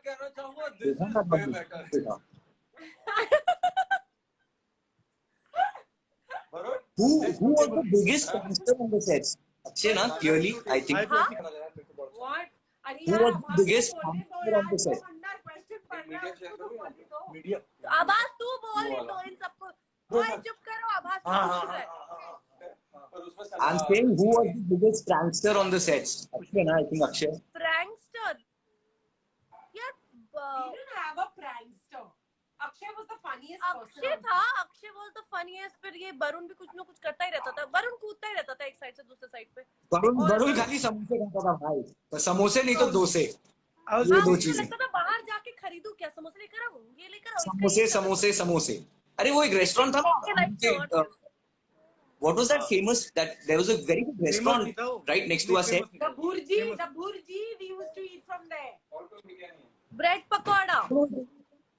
कहना चाहूंगा, this is way better. Who was the biggest prankster on the sets? Akshay, na? Clearly, I think. What? Who was the biggest prankster on the set? आभास तू बोल तो इन सबको चुप करो आभास I'm saying who was the biggest prankster on the sets? Akshay, na? I think Akshay. prankster यार We didn't have a prankster. Akshay was the funniest person. Akshay था, अक्षय was the funniest. फिर ये वरुण भी कुछ ना कुछ करता ही रहता था, वरुण कूदता ही रहता था एक साइड से दूसरे साइड पे। वरुण खाली समोसे खाता था भाई, समोसे नहीं तो डोसे, ये दो चीजें। लगता था बाहर जाके खरीदूं क्या, समोसे लेकर आऊं, ये लेकर आऊं, समोसे समोसे समोसे। अरे वो एक रेस्टोरेंट था ना, what was that famous, that there was a very good restaurant right next to us set. The Bhurji we used to eat from there. Bread pakora.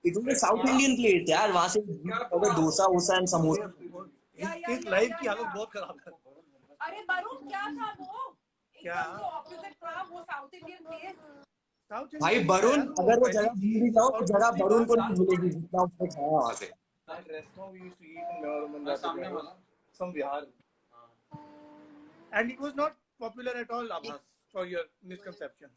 It was a South Indian place यार, वहाँ से dosa वोसा and samosa. इस life की हालत बहुत खराब है। अरे वरुण क्या था वो? क्या? एकदम ऑपोजिट था वो साउथ इंडियन प्लेस। भाई वरुण, अगर वो जगह भूल भी जाओ तो जगह वरुण को नहीं भूलेगी जितना उसने खाया वहाँ से। That restaurant we used to eat in Mehar, some Bihar, and it was not popular at all, Abbas, for your misconception.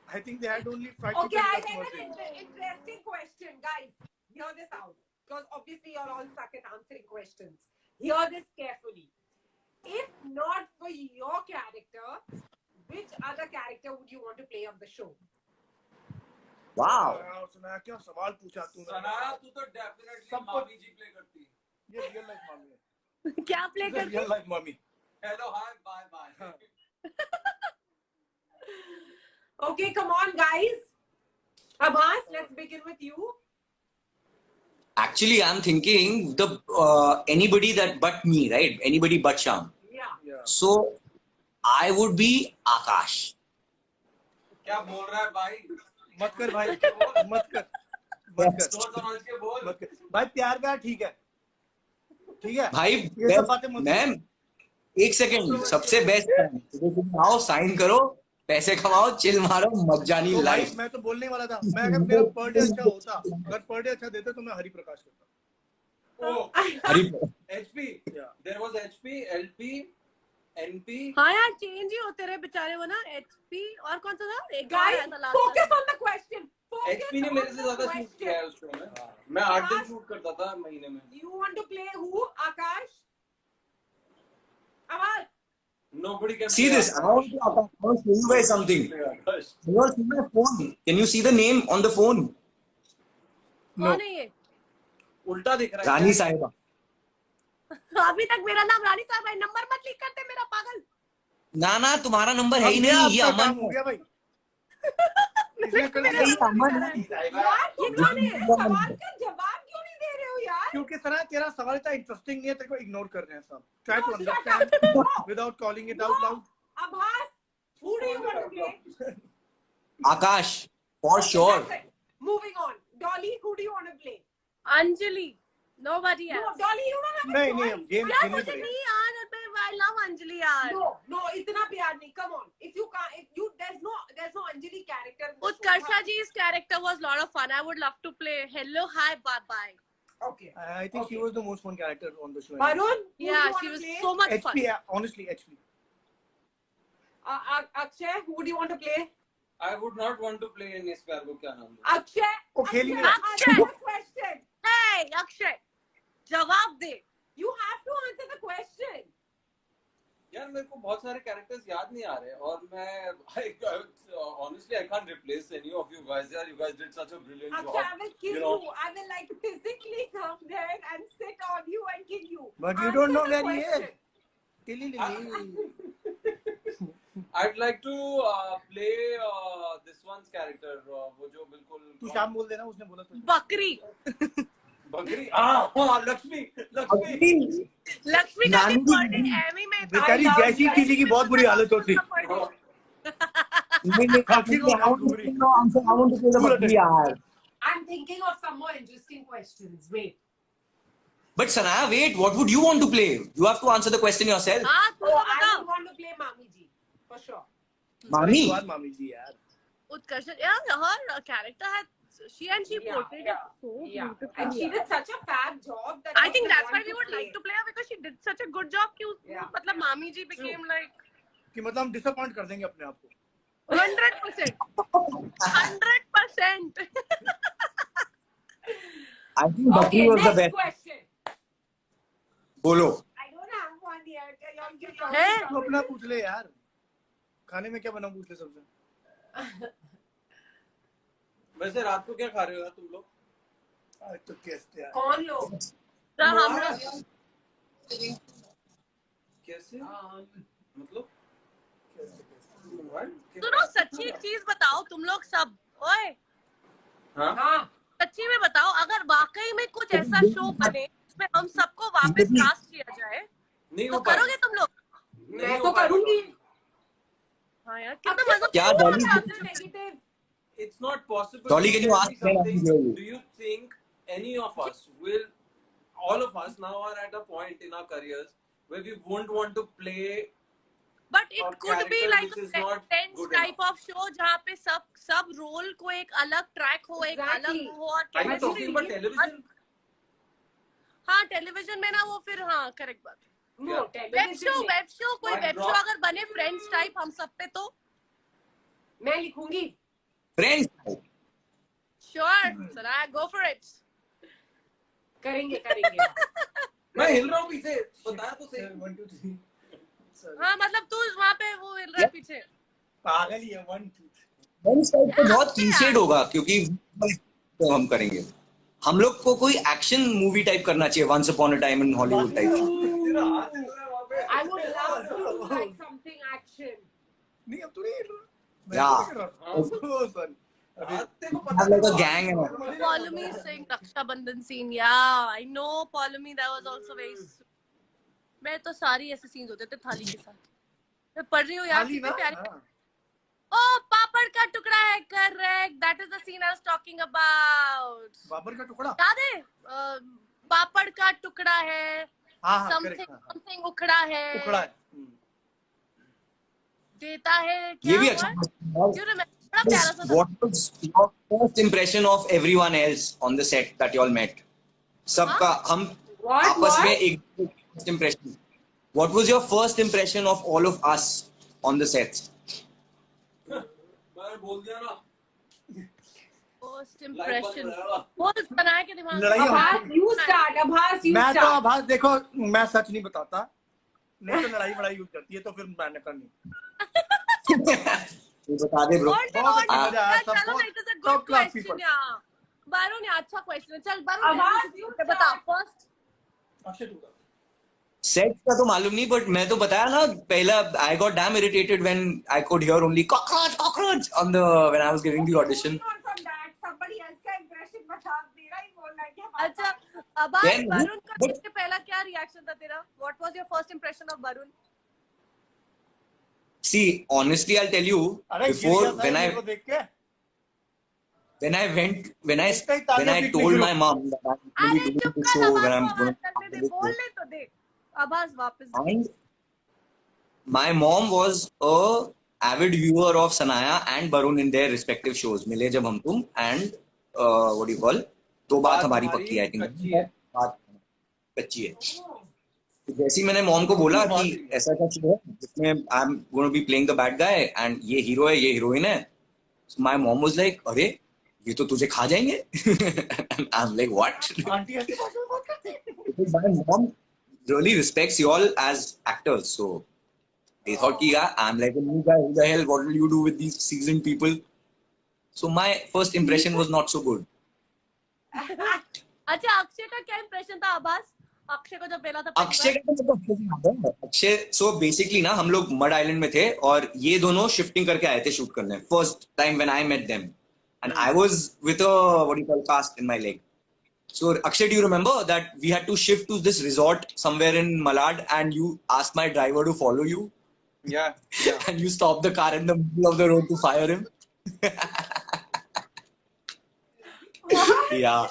I think they had only 5 Okay, to 10 I customers. have an interesting question, guys. Hear this out, because obviously you're all stuck at answering questions. Hear this carefully. If not for your character, which other character would you want to play on the show? Wow. सुना क्या सवाल पूछा तूने? सनाया तू तो definitely मामी जी play करती। ये रियल लाइफ मामी है। क्या प्ले करती? रियल लाइफ मामी। Hello hi bye bye. Okay, come on, guys. Abbas, let's begin with you. Actually, I'm thinking the anybody that but me, right? Anybody but Sham. Yeah. So I would be Akash. क्या बोल रहा है भाई? मत कर भाई, मत कर, मत कर। सोच समझ के बोल। मत कर। भाई प्यार प्यार ठीक है, ठीक है। भाई ये सब बातें मत। मैम एक सेकंड, सबसे बेस्ट तुम आओ, साइन करो, पैसे कमाओ, चिल मारो, मजानी तो लाइफ। मैं तो बोलने वाला था, मैं अगर मेरा पर डे अच्छा होता, अगर पर डे अच्छा देते तो मैं हरि प्रकाश करता। ओ HP, there was HP, LP, NP। हाँ यार चेंज ही होते रहे बेचारे वो ना, HP और कौन सा था एक Guys, focus on the question. HP ने मेरे से ज्यादा शूट किया है उस शो में। मैं 8 दिन शूट करता था महीने में। You want to play who? Akash? Abbas? Nobody can See this. I want to show you guys something. You all see my phone. Can you see the name on the phone? कौन है ये? उल्टा दिख रहा है। रानी साहिबा। अभी तक मेरा नाम रानी साहब है, नंबर मत लिख करते मेरा पागल। ना तुम्हारा नंबर है ही नहीं, ये अमन हो गया भाई। यार ये सवाल का जवाब क्यों नहीं दे रहे हो यार? क्योंकि सना तेरा सवाल इतना इंटरेस्टिंग नहीं है, तेरे को इग्नोर कर रहे हैं सब। Try to understand without calling it out loud. Abbas, who do you want to play? Akash, for sure. Moving on. Dolly, who do you want to play? Anjali, nobody No, else. Dolly, you don't have a नहीं choice. नहीं, game यार खेलनी मुझे पड़ेगी। नहीं यार, I love Anjali यार। No, इतना प्यार नहीं. Come on. If you can't, there's no Anjali character. Utkarsha ji's character was a lot of fun. I would love to play. Hello, hi, bye bye. Okay. I think she was the most fun character on the show. Varun, who do you Yeah, want she to was play? so much fun. HP, honestly, HP. Akshay, who do you want to play? I would not want to play in इस प्यार को क्या नाम है? Akshay. वो खेल ही नहीं Akshay, रहा। answer the question. Hey, Akshay, जवाब दे। You have to answer the question. यार मेरे को बहुत सारे कैरेक्टर्स याद नहीं आ रहे और मैं honestly I can't replace any of you guys. यार, you guys did such a brilliant job. Akshay, I will kill you. I will like physically come there and sit on you and kill you. But you Answer don't know the where he question. is. I'd like to play this one's character. वो जो बिल्कुल तू शाम बोल देना, उसने बोला था। बकरी। बकरी। हाँ लक्ष्मी। लक्ष्मी का भी बर्थडे एमी में था। बेचारी जैसी किसी की बहुत बुरी हालत होती। I'm thinking of some more interesting questions. Wait. But Sanaya, wait, what would you want to play? You have to answer the question yourself. हाँ तू Oh, तो I बता। would want to play Mami Ji for sure. Mami? मामी जी यार। Utkarsh, yeah, her character had she portrayed it so beautifully. And she did such a fab job that I think that's why we would play. like to play her because she did such a good job कि मतलब मामी जी became like कि मतलब हम disappoint कर देंगे अपने आप को 100%. 100%. I think Bucky was the best. Question. बोलो. I don't have one yet. तो अपना पूछ ले यार खाने में क्या बना पूछ ले सबसे वैसे रात को क्या खा रहे हो यार तुम लोग? आज तो कैसे यार कौन लोग? हम कैसे मतलब सुनो सच्ची एक चीज बताओ तुम लोग सब ओए हाँ सच्ची में बताओ अगर वाकई में कुछ ऐसा शो बने जिसमें हम सबको वापस कास्ट किया जाए नहीं तो हो पाएगा। करोगे तुम लोग? मैं तो करूंगी। हाँ यार कितना मजा क्या Dolly? Negative. It's not possible. Dolly, can you ask me something? something? Do you think any of us will, all of us now are at a point in our careers where we won't want to play But और it could be character like which is a not tense good type of show जहाँ पे सब role को एक अलग track हो एक अलग Exactly. हो और Are you chemistry talking about television? हाँ टेलीविजन में ना वो फिर हाँ करेक्ट बात No, Yeah. वेब शो कोई One वेब शो drop. अगर बने फ्रेंड्स टाइप हम सब पे तो मैं लिखूंगी। Friends. Sure Sarai go for it करेंगे। मैं हिल रहा हूँ पीछे बताया तो सही 1 2 3 हाँ मतलब तू वहाँ पे वो हिल रहा है पीछे पागल ही है 1 2 Friends टाइप तो बहुत क्लीशेड होगा क्योंकि तो हम करेंगे. हम लोग को कोई एक्शन मूवी टाइप करना चाहिए. Once upon a time in Hollywood type. तेरा हाथ हिल रहा है वहाँ पे। I would love to do like something action. नहीं अब तो नहीं हिल रहा Yeah. सॉरी हाथ तेरे को Have पता like a gang. Polumi Singh Rakshabandhan scene yeah I know Polumi that was also very मैं तो सारी ऐसे सीन्स होते थे थाली के साथ मैं पढ़ रही हूँ यार खाली कितने ना प्यारे हाँ। ओ पापड़ का टुकड़ा है correct that is the scene I was talking about Babar का टुकड़ा याद है पापड़ का टुकड़ा है हाँ हाँ समथिंग करेक्ट हाँ समथिंग उखड़ा है टुकड़ा है देता है ये क्या भी हुआ अच्छा. क्यों रे मैं बड़ा प्यारा सा था What was your first impression of everyone else on the set that you all met? सबका हम आपस में एक first impression. What was your first impression of all of us on the sets? मैं बोल दिया ना फर्स्ट लाइव बंद इंप्रेशन हो जाएगा। वो बनाया के दिमाग लड़ाई में हो- Abhas, you start. Abhas, you मैं तो start. आभास देखो मैं सच नहीं बताता नहीं तो लड़ाई बड़ाई यूज करती है तो फिर मैंने करनी तू बता दे ब्रो. Hold on, बहुत hold on. मजा आया, चलो सब ना, it is a top good class question people. यार बारून यार अच्छा क्वेश्चन है चल बारून आवाज you बता start. फर्स्ट अक्षय टुकड़ा सेट का तो मालूम नहीं बट मैं तो बताया ना पहला I got damn irritated when I could hear only cockroach on the when I was giving the audition. Moving on from that, somebody else का impression बता मेरा ही बोलना है कि हमारा अच्छा अबाज Then who- बारून का but- सबसे पहला क्या रिएक्शन था तेरा what was your first impression of Barun See, honestly, I'll tell you अरे before गिर गया था when मेरे को देख के when I इसका ही तालियां पीटने told शुरू। my mom that I'm अरे going to be चुप doing this कर show when आवाज I'm को going आवाज करने दे बोलने तो दे आवाज वापस दे। and my mom was a avid viewer of Sanaya and Barun in their respective shows. मिले जब हम तुम and what do you call तो बात हमारी पक्की है I think कच्ची है। बात कच्ची है. तो जैसे ही मैंने मॉम को बोला कि ऐसा ऐसा शो है जिसमें I am going to be playing the bad guy and ये हीरो है ये हीरोइन है माय मॉम वाज लाइक अरे ये तो तुझे खा जाएंगे आई एम लाइक व्हाट आंटी ऐसी भाषा में बात करती है because my mom really respects you all as actors so they thought ki yeah I'm like a new guy who the hell what will you do with these seasoned people so my first impression was not so good अच्छा अक्षय का क्या impression था आवाज अक्षय को जब पहला था अक्षय का तो मेरे को अच्छे से याद है अक्षय सो बेसिकली ना हम लोग मड आइलैंड में थे और ये दोनों शिफ्टिंग करके आए थे शूट करने first time when I met them and I was with a what you call cast in my leg so Akshay do you remember that we had to shift to this resort somewhere in Malad and you asked my driver to follow you Yeah. and you stopped the car in the middle of the road to fire him yeah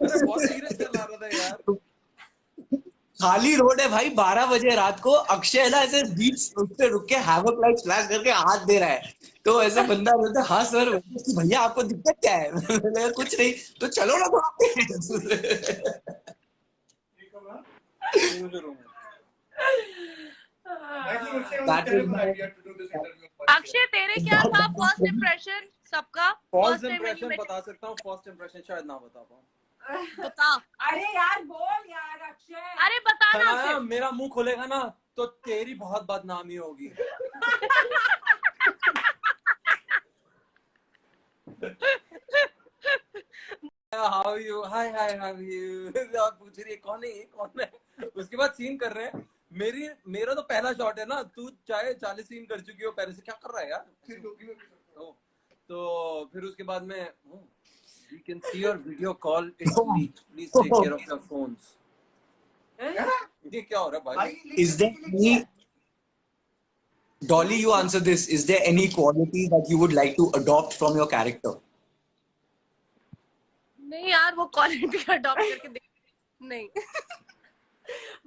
अरे बहुत serious चल रहा था यार। खाली road है भाई, 12 बजे रात को। अक्षय है ना ऐसे बीच पे रुक के हैवक लाइट फ्लैश करके हाथ दे रहा है, तो ऐसे बंदा बोलता हाँ सर। भैया आपको दिक्कत क्या है? मैंने कहा, कुछ नहीं, तो चलो ना अक्षय तेरे क्या था फर्स्ट इम्प्रेशन सबका? First time impression when you बता सकता हूँ, फर्स्ट इंप्रेशन शायद ना बता पाऊँ। बता। अरे यार बोल यार अक्षय। अरे बताना सनाया, अक्षय। मेरा मुंह खोलेगा ना तो तेरी बहुत बदनामी होगी। How are you? Hi, how are you? आप पूछ रही है कौन है ये, कौन है? उसके बाद सीन कर रहे हैं। मेरा तो पहला शॉट है ना, तू चाहे 40 सीन कर चुकी हो पहले से, क्या कर रहा है यार? तो फिर उसके बाद में we can see your video call, it's leaked, please take care of your phones. ये क्या हो रहा है भाई? Is there any, Dolly, you answer this. Is there any quality that you would like to adopt from your character? नहीं यार वो quality adopt करके देख नहीं।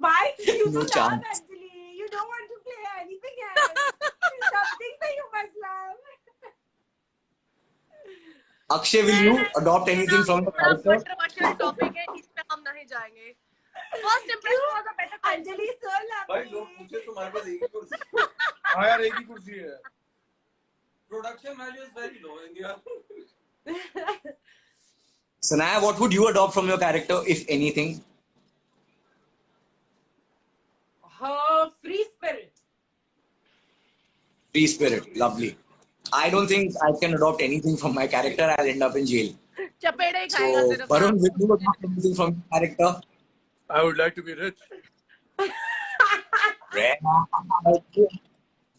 Why? You No love chance. Anjali. You don't want to play anything else. Something that you must love. Akshay, will you adopt anything from your character? Controversial topic है, इस पे हम नहीं जाएंगे। First impression was a better Anjali so भाई लोग lovely. पूछे तुम्हारे पास एक ही कुर्सी, हाँ यार एक ही कुर्सी है। Production value is very low in here. Sanaya, what would you adopt from your character, if anything? Her free spirit. Free spirit, lovely. I don't think I can adopt anything from my character. I'll end up in jail. चपेड़े ही खाएगा So, सिर्फ। Varun, will you adopt anything from your character? I would like to be rich.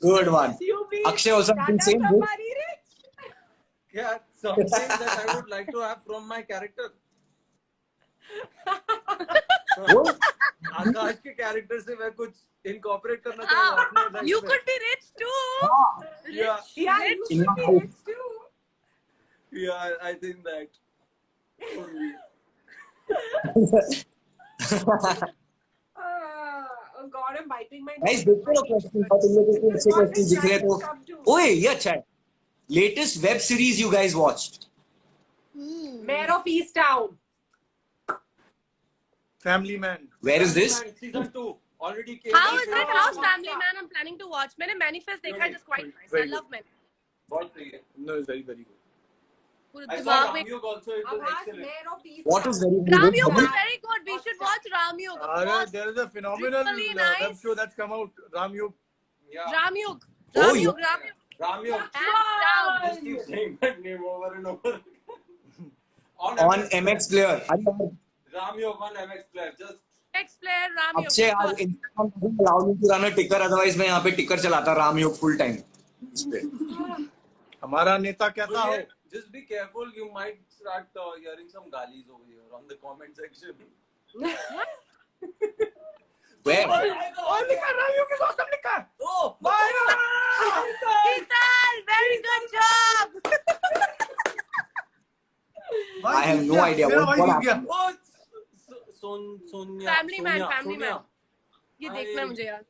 Good one. You mean Akshay also Tata same. Safari rich? Yeah, something that I would like to have from my character. Good. आकाश के character से मैं कुछ incorporate करना चाहूंगा अपने life You में। could be rich too. Yeah, Yeah, you should be rich too. yeah, I think that. Oh God, I'm biting my Guys, nails. देखो ना question पर तुम लोगों को अच्छे questions दिख रहे तो ओए ये अच्छा है. Latest web series you guys watched? Mayor of Easttown. Family Man. Where is this? Season 2 already came. How is it? How's Yeah. Family Man? I'm planning to watch. मैंने Manifest देखा है, just quite nice. I Very love Manifest. बहुत सही है। No, it's very very good. पूरे I saw दिमाग में। Ramyug also, it was Abbas, excellent. Mayor of Easttown. What is very good? Ramyug was Abhi? very good. We should watch Ramyug. Of Are course. there is a phenomenal Really web nice. show that's come out, Ramyug. Yeah. Ramyug. Oh, Ramyug. yeah. Ramyug. Ramyug. Hands down. Just keep saying that name over and over. On MX Player. अरे Ramyug on MX Player. Just Next player Ramyug. Akshay आज Instagram doesn't allow me to run a ticker, otherwise मैं यहाँ पे टिकर चलाता रामयोग full time. इस पे. हमारा नेता कहता हो. just be careful. You might start hearing some galis over here on the comment section. Where? और लिखा रामयोग के दोस्त लिखा. Oh, Kisan, very good job. I have no idea. मेरा What भाई जीत happened? गया. oh, Sonia. Family Man, Sonia, Family Sonia. Man. ये देखना है मुझे यार।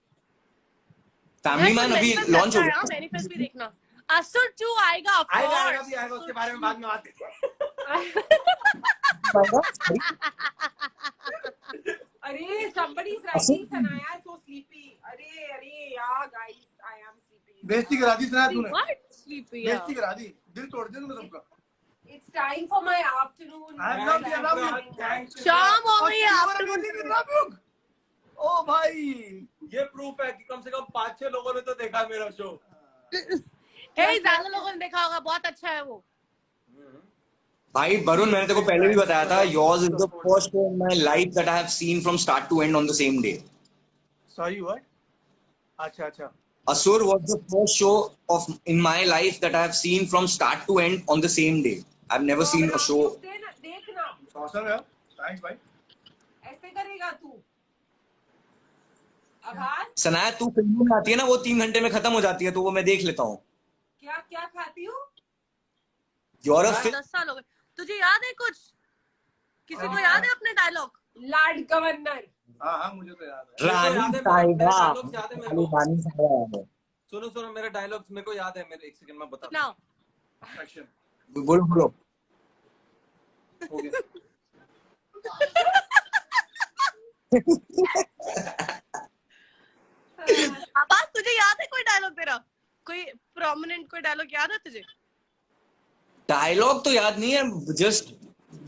Family Man अभी launch हो गया. Manifest भी देखना। असुर 2 आएगा of आएगा course. भी आएगा, उसके बारे में बाद में बात करेंगे। Arey, somebody's writing Sanaya so sleepy. Arey, yeah, guys, I am sleepy. बेइज्जती करा दी सुना तूने. What? Sleepy. Yeah. बेइज्जती करा दी. दिल तोड़ दिया तूने सबका. It's time for my afternoon. I love you, I love you. Thanks. शाम हो गई और afternoon. you were amazing in रामयोग. ओ भाई. ये प्रूफ है कि कम से कम 5-6 लोगों ने तो देखा मेरा शो। Hey, ज्यादा लोगों ने देखा होगा, बहुत अच्छा है वो। भाई वरुण, मैंने तेरे को पहले भी बताया था, yours is the first show in my life that I have seen from start to end on the same day. Sorry, what? अच्छा अच्छा. Asur was the first show of in my life that I have seen from start to end on the same day. I've never seen a show. देखना, Awesome यार. Thanks भाई. ऐसे करेगा तू। आभास, सनाया, तू फिल्म में आती है ना, वो 3 घंटे में खत्म हो जाती है, तो वो मैं देख लेता हूँ. क्या क्या खाती हूँ? You're a 10 साल हो गए। तुझे याद है कुछ? किसी को याद है अपने डायलॉग? लाड गवर्नर। हाँ हाँ मुझे तो याद है। रानी याद है, साहिबा, मेरे dialogues याद है मेरे को। रानी साहिबा याद है। सुनो मेरे डायलॉग्स मेरे को याद है, मेरे एक सेकंड में बता। नाउ एक्शन बोलो बोलो। हो गया। आवाज तुझे याद है कोई डायलॉग तेरा? कोई प्रोमिनेंट कोई डायलॉग याद है तुझे? डायलॉग तो याद नहीं है, जस्ट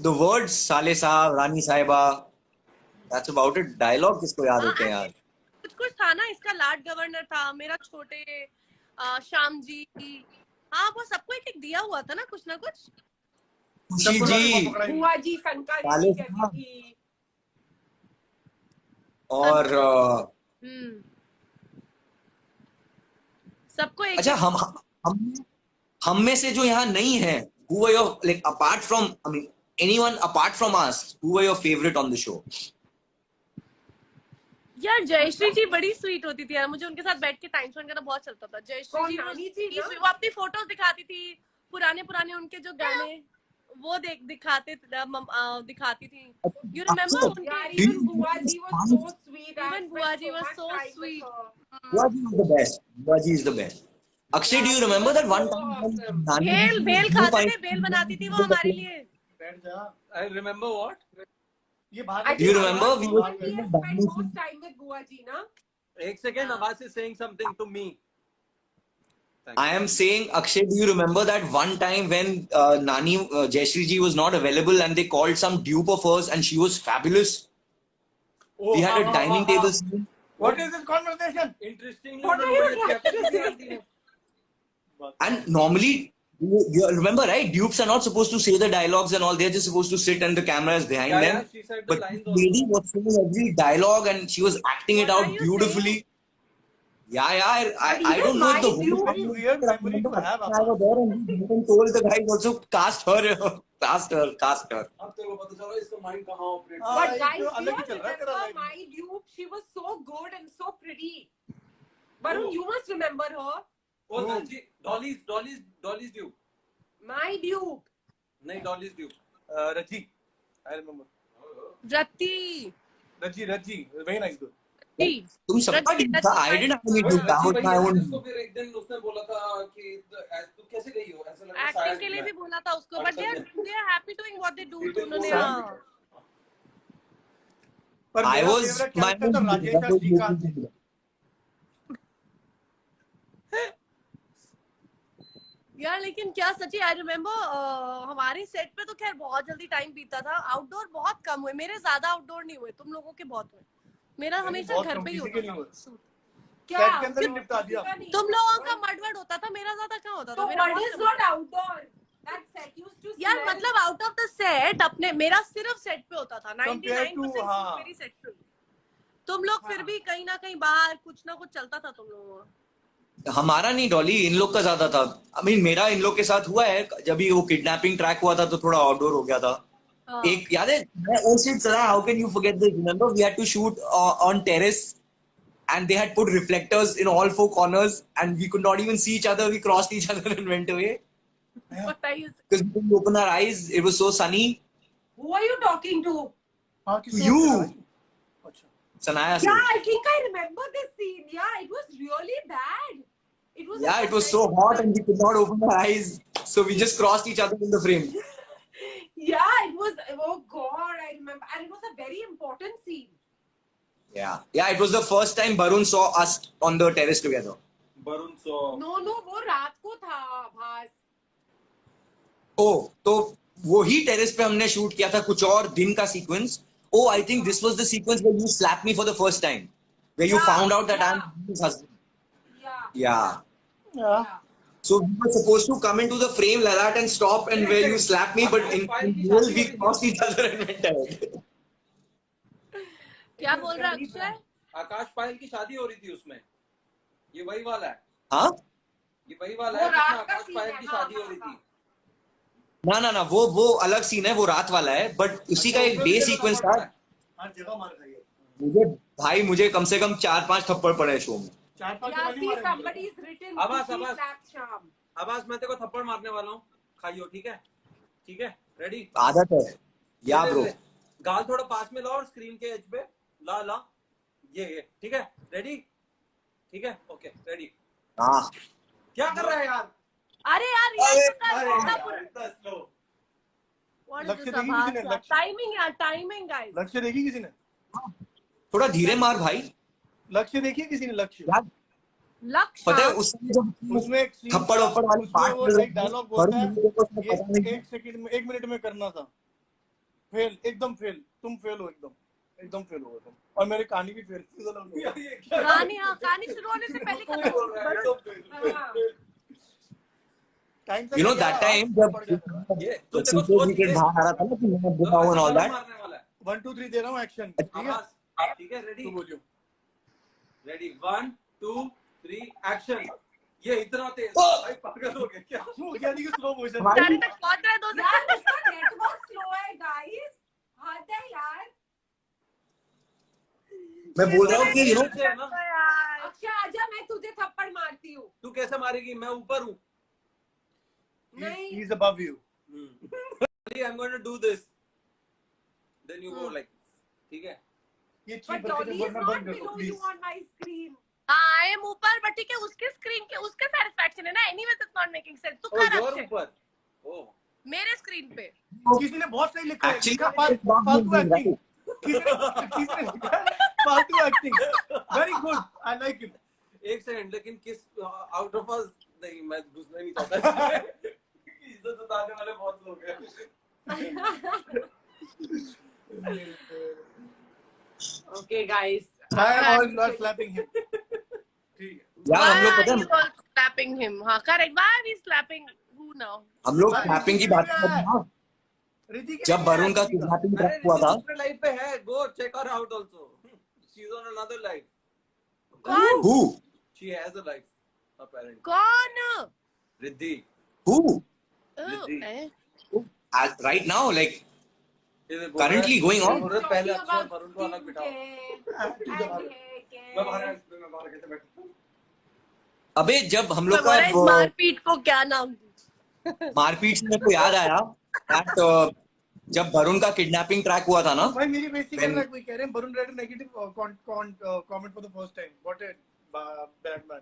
द वर्ड्स साले साहब, रानी साहिबा, दैट्स अबाउट इट। डायलॉग किसको याद होते हैं यार। कुछ कुछ था ना, इसका लार्ड गवर्नर था, मेरा छोटे श्याम जी। हाँ वो सबको एक एक दिया हुआ था ना कुछ ना कुछ। खुशी जी बुआ जी संका साले दीदी कहती साहब। थी। और सबको एक अच्छा, हम में से जो यहाँ नहीं है, who were your, like apart from, I mean anyone apart from us, who were your favorite on the show? यार जयश्री जी बड़ी स्वीट होती थी यार, मुझे उनके साथ बैठ के टाइम स्पेंड करना बहुत चलता था। जयश्री कौन, जी नानी थी ना? वो अपनी फोटोज दिखाती थी, पुराने पुराने उनके जो गाने वो दिखाती थी। यू रिमेम्बर यार उनके? even बुआ जी was so sweet. I Even spent बुआ जी so was much so time with sweet. her. Buaji is the best. Buaji is the best. Akshay, do Yeah, you she remember was that one so time awesome. Nani भेल ji भेल you खाते find- थे, भेल बनाती थी वो हमारे लिए। बैठ जा। I remember what? ये बाहर I Do you think remember Abbas we and were we sitting have in spent Dani most time with बुआ जी ना. एक सेकंड, आवाज is saying something to me. I am saying, Akshay, do you remember that one time when Nani Jayashree ji was not available and they called some dupe of hers and she was fabulous? Oh, We had a हाँ, dining हाँ, table हाँ. scene. What is this conversation? Interestingly, What are you trying to say? And normally, you remember, right? Dupes are not supposed to say the dialogues and all. They're just supposed to sit and the camera is behind them. she said the But lines this lady was saying every dialogue and she was acting it What are out you beautifully. Yeah, I But don't even know if the my whole dude- Very weird memory to have, I was there and we even told the guys also cast her. Cast her. अब तेरे को पता चला इसका mind कहाँ operate हाँ, But एक guys, तो do अलग you ही चल रहा है तेरा remember life. my dupe? She was so good and so pretty. Varun, you must remember her. ओ रजी, डॉलीज ड्यू, My dupe. नहीं Dolly's due, Raji, I remember. रत्ती Raji, very nice girl. तुम सबका dupe था. I didn't have any dupe. I was my own. जिसको फिर एक दिन उसने बोला था कि तू कैसे गई हो, ऐसा लगा एक्टिंग के लिए भी बोला था उसको, but they are happy doing what they do. तो उन्होंने पर I मेरा was favorite my character था own. राजेश और श्रीकांत जी. यार लेकिन क्या सच्ची, आई रिमेम्बर हमारे सेट पे तो खैर बहुत जल्दी टाइम बीता था। आउटडोर बहुत कम हुए, मेरे ज्यादा आउटडोर नहीं हुए, तुम लोगों के बहुत हुए। मेरा हमेशा बहुत घर कम, पे ही किसी होता के नहीं था। हुए. क्या? Set के अंदर ही निपटा दिया. तुम लोगों का मडवड होता था, मेरा ज्यादा कहाँ होता था। So मेरा what बहुत is कम not होता था। outdoor? That set used to यार smell. मतलब आउट ऑफ द सेट अपने, मेरा सिर्फ सेट पे होता था। 99% हाँ. मेरी सेट पे। तुम लोग फिर भी कहीं ना कहीं बाहर कुछ ना कुछ चलता था तुम लोगों का। हमारा नहीं डॉली, इन लोग का ज्यादा था. I mean, मेरा इन लोग के साथ हुआ है. जब भी वो किडनैपिंग ट्रैक हुआ था तो थोड़ा आउटडोर हो गया था. एक याद है, oh shit, Sarah, how can you forget this? Remember, we had to shoot on terrace, and they had put reflectors in all four corners, and we could not even see each other. We crossed each other and went away What are you saying? because we couldn't open our eyes. It was so sunny. Who are you talking to? हाँ, किसी You. और से था. अच्छा. Sanaya said. Yeah, I think I remember this scene. Yeah, it was really bad. It was. Yeah, it was so hot and we could not open our eyes, so we just crossed each other in the frame. Yeah, it was. Oh God, I remember, and it was a very important scene. Yeah, it was the first time Barun saw us on the terrace together. Varun so No, वो रात को था भास. Oh, तो वही terrace पे हमने shoot किया था कुछ और दिन का sequence. Oh, I think this was the sequence where you slapped me for the first time, where you Yeah, found out that yeah. I'm his husband. Yeah. Yeah. Yeah. So we were supposed to come into the frame like that and stop, and where you slapped me, but in real we crossed each other and went ahead. क्या बोल रहा है अक्षय? आकाश पायल की शादी हो रही थी उसमें. ये वही वाला है. हाँ? ये वही वाला वो है रात जिसमें का आकाश scene पायल है, की हाँ, शादी हो हाँ, रही थी. ना वो अलग सीन है, वो रात वाला है, बट उसी का एक डे सीक्वेंस था. हर जगह मार खाई मुझे है. मुझे कम से कम 4-5 थप्पड़ पड़े शो में. 4-5 Yeah, वाली see, मारेंगे. somebody's written. Abbas, Kushi Abbas. slapped Sham. आवाज मैं तेरे को थप्पड़ मारने वाला हूँ. खाइयो, ठीक है? ठीक है? रेडी? आदत है. या ब्रो. गाल थोड़ा पास में लाओ और स्क्रीन के एज पे ला ये ठीक है, रेडी, ठीक है, ओके रेडी। हाँ क्या कर रहा है यार? अरे यार इतना स्लो। लक्ष्य देखी किसी ने? लक्ष्य टाइमिंग यार, टाइमिंग गाइस। लक्ष्य देखी किसी ने? थोड़ा धीरे मार भाई। लक्ष्य देखी है किसी ने? लक्ष्य यार लक्ष्य पता है उसमें जब उसमें एक scene थप्पड़ था, वप्पड़ वाली उसमें बात वो कर एक डायलॉग बोलता है, ये 1 सेकंड में 1 मिनट में करना था। फेल, एकदम फेल। तुम फेल हो, एकदम फेल हो तुम। और मेरी कहानी भी फेल। कहानी, हाँ कहानी शुरू होने से पहले खत्म हो गई। Time You know that time जब ये तू देखो सुपर सोच विकेट ले। बाहर आ रहा था ना कि मैं बुका हुआ ऑल दैट। मारने वाला है। 1 2 3 दे रहा हूँ, एक्शन। ठीक है, आवाज ठीक है, रेडी, तू बोलियो। Ready 1 2 3 action. ये इतना तेज भाई पागल हो गया क्या? वो क्या नहीं, स्लो मोशन। सारे तक पहुंच रहे 2 यार सेकंड। उसका नेटवर्क स्लो है गाइस, हद है यार। मैं बोल रहा हूँ कि यू नो अक्षय आजा, मैं तुझे थप्पड़ मारती हूँ। तू कैसे मारेगी? मैं ऊपर हूँ। नहीं। He's above you. I'm going to do this. Then you go like this. ठीक है? ये But चीप Dolly is बोलना not बंद कर दो below you please. on my screen. I am ऊपर, बट ठीक है, उसके स्क्रीन के उसके सैटिस्फैक्शन है ना। Anyways it's not making sense. तू Oh, कर you're अक्षय ऊपर। Oh. मेरे स्क्रीन पे। किसी ने बहुत सही लिखा है, Actually, लिखा फालतू एक्टिंग। किसी ने लिखा है फालतू acting. Very good, I like it. एक सेकंड, लेकिन किस आउट ऑफ अस नहीं, मैं घुसना नहीं चाहता। इज्जत उतारने वाले बहुत लोग हैं। Okay guys. I am always not slapping him. ठीक है। यार हम लोग पता है स्लैपिंग हिम। हाँ correct. Why are we slapping who now? हम लोग स्नैपिंग की बात कर रहे हैं ना। रिद्धि के जब लिए वरुण का रिद्धि किडनैपिंग अरे हुआ था, दूसरे लाइव पे है, go check her out also. She is on another live. कौन? who she has a life apparently. कौन? Riddhi. who Riddhi. as right now like ये बोल रहा है, currently going on। मुहूर्त पहले Talking अक्षय और about वरुण को अलग बिठाओ। मैं बाहर कैसे बैठूं? अबे जब हम लोग इस का मारपीट को क्या नाम दूं? मारपीट से मेरे को याद आया that जब वरुण का किडनैपिंग ट्रैक हुआ था ना, भाई मेरी बेइज्जती कर When- रहा है कोई। कह रहे हैं Varun red negative comment for the first time. What a bad man.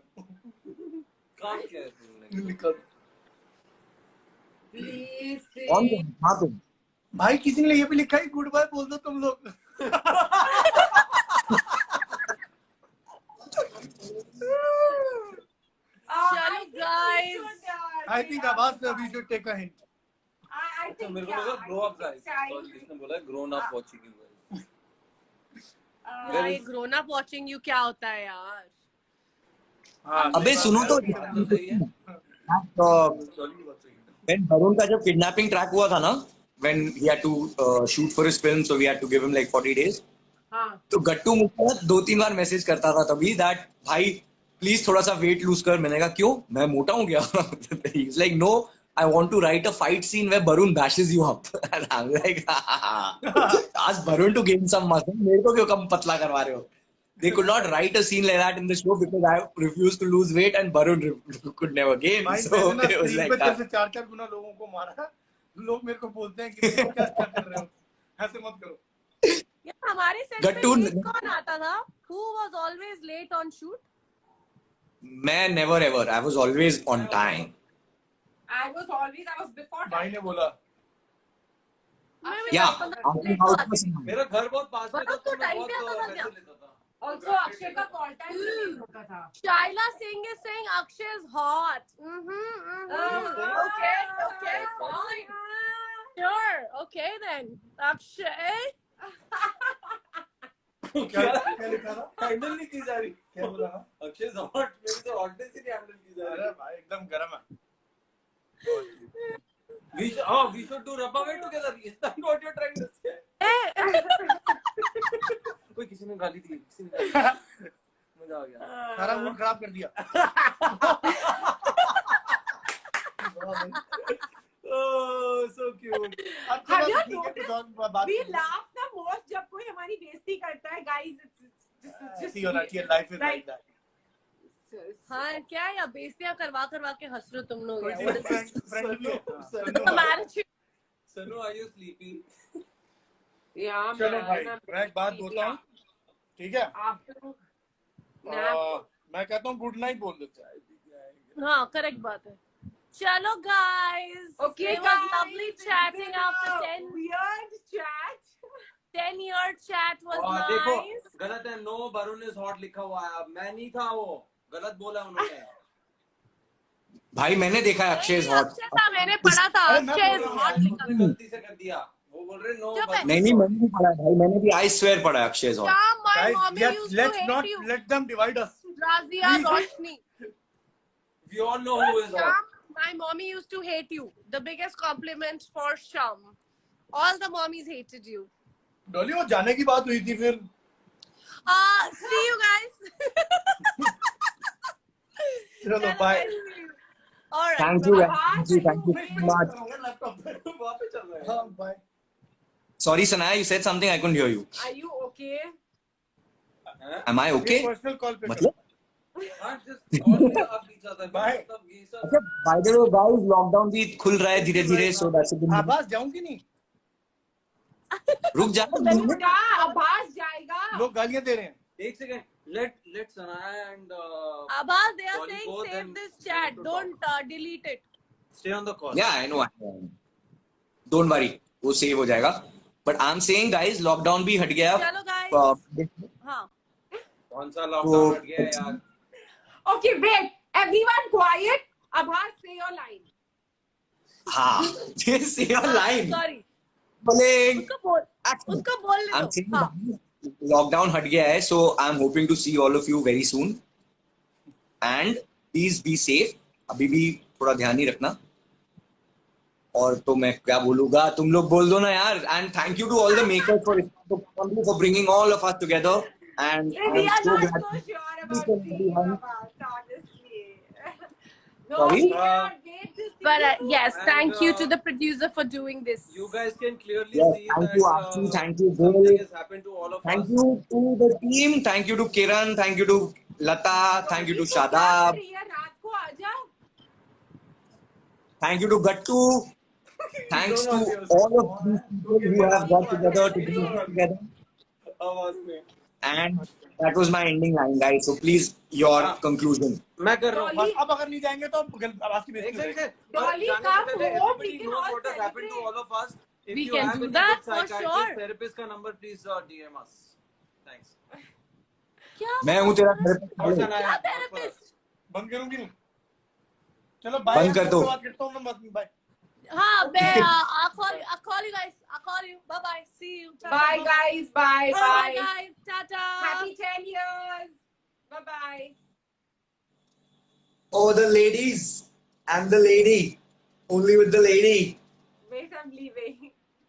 काम क्या है तुमने? लिखा Please कौन say. हाँ तो भाई किसी ने ये भी लिखा है, गुड बाय बोल दो तुम लोग। चलो guys. आई थिंक आवाज we should take a hint. I तो think मेरे को yeah, लगा I grow up think guys. it's time. Sorry, इसने बोला grown up watching you guys. यार ये ग्रोन अप वाचिंग यू क्या होता है यार? हाँ, अबे सुनो तो सही है। when वरुण का जब किडनैपिंग ट्रैक हुआ था ना, when he had to shoot for his film, so we had to give him like 40 days. हाँ. तो गट्टू मुझे 2-3 बार मैसेज करता था तभी दैट भाई प्लीज थोड़ा सा वेट लूज कर। मैंने कहा क्यों, मैं मोटा हूँ क्या? He is like no, I want to write a fight scene where Varun bashes you up. And I am like ask Varun to gain some muscle, मेरे को क्यों कम पतला करवा रहे हो? They could not write a scene like that in the show because I refused to lose weight and Varun could never gain. भाई So मैंने ना it was स्क्रीन like पे तेरे that. से 4-4 गुना लोगों को मारा। लोग मेरे को बोलते हैं कि तुम क्या कर रहे हो, ऐसे मत करो। यार हमारे सेट पे गट्टू late कौन आता था? Who was always late on shoot? मैं never ever. I was always on time. I was before भाई time. ने बोला मैं भी Yeah. 10-15 late तो आती थी। मेरा घर बहुत पास में था मतलब तो तो मैं time बहुत पे आता था पैसे क्या? लेता था। Also अक्षय का call time भी late होता था. Shaila Singh is saying Akshay is hot. Okay, okay, fine. Sure, okay then. Akshay. क्या लिखा था? हैंडल नहीं की जा रही। क्या बोला था? अक्षय हॉट, मेरी तो हॉटनेस ही नहीं हैंडल की जा अरे रही। भाई एकदम गरम है। We should do rub away together. Is that what you're trying to say? कोई किसी ने गाली दी, किसी ने गाली दी। मजा आ गया। सारा मूड खराब कर दिया। Oh, so cute. अब Have you ठीक है, noticed? कुछ और बात We करें। laugh the most जब कोई हमारी बेइज्जती करता है, guys. It's just ऐसी होना चाहिए, लाइफ इज लाइक दैट। हाँ क्या या बेइज्जतियां करवा करवा के हंस रहे हो तुम लोग कोई यार? तेरी What is this? फ्रेंड भी है। सनु, The marriage? Sanu, are you sleepy? Yeah, चलो man, भाई, I'm मैं एक बात बोलता हूँ। ठीक है After nap. मैं कहता हूँ गुड नाइट बोल देते हैं। हाँ करेक्ट बात है। चलो guys, Okay, it was guys, lovely it's chatting been after a 10 weird chat. 10-year chat was देखो nice. गलत है, नो वरुण इज हॉट लिखा हुआ है, मैं नहीं था, वो गलत बोला उन्होंने। भाई मैंने देखा है अक्षय इज नहीं, हॉट। अक्षय था, मैंने पढ़ा था अरे मैं अक्षय बोल is रहा हूँ hot यार, लिखा था। गलती से कर दिया, वो बोल रहे नो चुप है। वरुण नहीं is नहीं hot। मैंने भी पढ़ा है भाई, मैंने भी आई स्वेयर पढ़ा है Akshay is hot. Sham, my Guys, mommy used to let's hate not you. let them divide us. Razia, Please. Roshni. We all know who is hot. Sham, my mommy used to hate you. The biggest compliment for Sham. All the mommies hated you. Dolly वो जाने की बात हुई थी फिर। See you guys. चलो bye. All right. Thank you bye-bye. Thank you so much. Laptop पे वहाँ पे चल रहा है। हाँ bye. Sorry Sanaya, you said something I couldn't hear you. Are you okay? Am I okay? Personal call पे मतलब हाँ, just call me up each other. Bye. मतलब ये सब अच्छा by the way guys, lockdown भी खुल रहा है धीरे धीरे, सो दैट्स अ आवाज जाऊंगी नहीं, रुक जा। क्या आभास जाएगा? लोग गालियां दे रहे हैं। एक second, let Sanaya and Abbas, they are Dolly saying go, save then this we chat. need to Don't delete it. stay on the call. या आई नो, डोंट वरी, वो सेव हो जाएगा। But I am saying guys, lockdown भी हट गया। चलो guys. हाँ. कौन सा लॉकडाउन हट गया यार? Okay, wait. Everyone quiet. Abhas, say your line. हाँ, से योर लाइन Sorry. बोलिंग। उसको बोलने I'm दो. saying हाँ. लॉकडाउन हट गया है, so I'm hoping to see all of you very soon. And please be safe. अभी भी थोड़ा ध्यान ही रखना। और तो मैं क्या बोलूँगा, तुम लोग बोल दो ना यार। And thank you to all the makers for bringing all of us together. And We I'm are so not glad. so sure about Each and seeing everyone. Abhas, honestly. No, Sorry? we cannot wait to see But you. yes, And, thank you to the producer for doing this. You guys can clearly Yes, see thank that you, Akshu, thank you, something Bill. has happened to all of Thank us. you to the team. Thank you to Kiran. Thank you to Lata. Thank you to Dolly, तू क्या Shadab. कर रही है? रात को आ जाओ. Thank you to Gattu. Thanks to Don't want all of these people who have got together to bring us together. आवाज में And that was my ending line, guys. So please, your conclusion. मैं कर रहा हूँ। बस अब अगर नहीं जाएंगे तो आवाज की एक बेइज्जती हो सेकंड, Dolly, जाने से come पहले home, everybody we can knows all what has happened to celebrate. all of us. If We you can have do any that good for psychiatrist, sure. therapist का number, please DM us. Thanks. क्या मैं हूँ तेरा therapist. और सनाया, क्या not for us. therapist? बंद करूंगी नहीं। चलो बाय, बंद कर दो। बात करता हूँ मैं बाद में। बाय। हाँ, I'll call you guys. I'll call you. Bye bye. See you. Ta-ta. Bye, guys. Bye, Bye bye. guys. Ta-ta. Happy 10 years. Bye, bye. Oh, the ladies and the lady. Only with the lady.